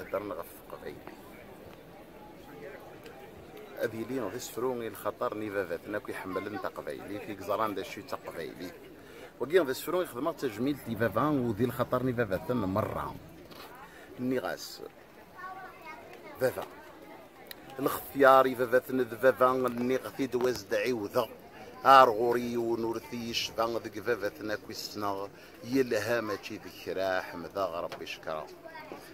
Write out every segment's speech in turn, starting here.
هدرنا غف قبايلي هذه لي غير سفروني الخطر ني فافاتنا كيحمل انت قبايلي في كزران دا شي تقبايلي وكي غير سفروني خدمه تجميل دي فافان ودي الخطر ني فافاتنا مره ني غاس فافا الاختياري فافاتنا فافان ني غثي دواز دعيوذا ارغوري ونورثي شفان ذك فافاتنا كويسنا يلها ماشي ذكرى حمدا ربي شكرا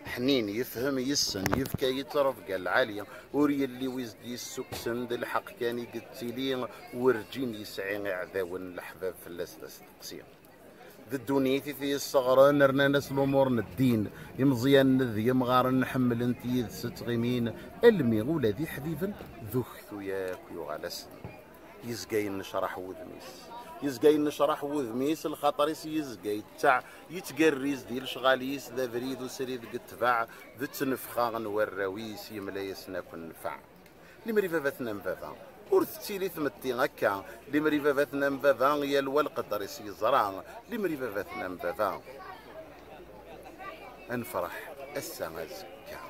حنين يفهم يسن يفكا يترف قال عالية وري اللي ويزد يسكسن ذا الحق كان يقتلين ورجين يسعين عذاون الحباب في اللاسلاس تقسيم ذا الدنيتي في الصغرى نرنا ناس الامور الدين يمزيان نذ يمغار نحمل انت يدست غيمين المي ولا ذي حبيبا ذوخثو ياك يغالسن يزقاين نشرح وذميس يزقاين نشرح وذميس الخطريس يزقاي تاع يتقريز ديال شغاليس ذا بريد وسريد قتباع ذا تنفخا نوراويس يملايسنا كن نفع لي مريفا فاتنا مفافا ورثتي لي ثمتي هكا لي مريفا فاتنا مفافا يا الوال قدريس يزرع لي مريفا فاتنا مفافا نفرح السما زكا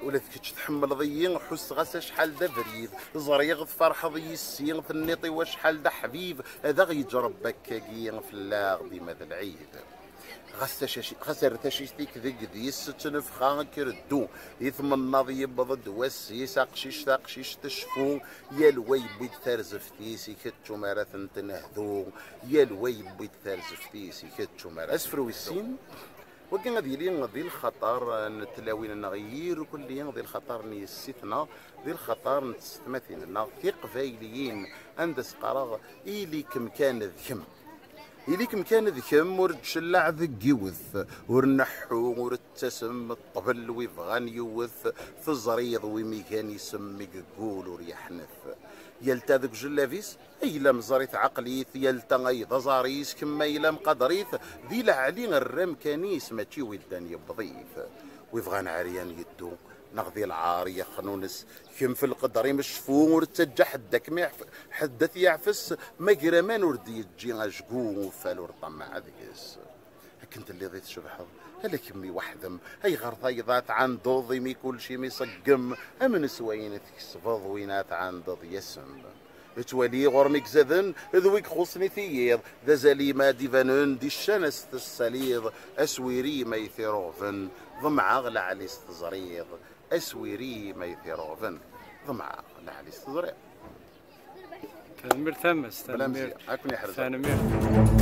ولا كيتش تحمل ضيين حس غاس شحال دا بريد زريغ فرح ضي السين في النيطي وشحال دا حبيب هذا غيجرب بكاكين في اللاغ ديما ذا العيد غاس رتاشيتيك ذيك ديس تنفخا كردو يثم الناضي يبضد واسي ساقشيش تاقشيش تشفو يا الويب بيت ترزفتيسي كتشو ماراثن تنهدو يا الويب بيت ترزفتيسي كتشو ماراثن اسفرو السين وكان غادي لي غادي الخطر نتلاوين نغير كل يوم غادي الخطر نيستثنى ذي الخطر نتستمثلنا في قبايليين عند سقراغ إلي كم كان ذكم إلي كم كان ذكم ورتشلع ذك يوث ورنحو ورتسم الطبل ويبغان يوث في الزريض ويمي كان يسمي قول وريحنث يلتا ذك جلافيس ايلا مزاريث عقليث يلتا ايضا زاريس كما ايلا مقدريث ذي لعلي الرام كانيس ماشي ولدان يبضيث ويبغان عريان يدو نغذي العارية خنونس كم في القدري مشفو ورتجا حدك ما حدث يعفس ما قرامان وردي تجي اشقو فالور طمع ذيس كنت اللي ضيت شبحض هلا كمي وحدم هي غرضيضات عن ضوضي مي كل شي ميصقم امن سوين تكسفض وينات عن ضض يسم توالي غرمك زذن ذويك خصني ثييض ذا زالي ما ديفانون دي الشنس السليض اسويري ما يثيروفن ضمع غلا علي استزريض اسويري ما يثيروفن ضمع غلا علي استزريض تنمير ثمس بلا مزيان هاكني حرزة تنمير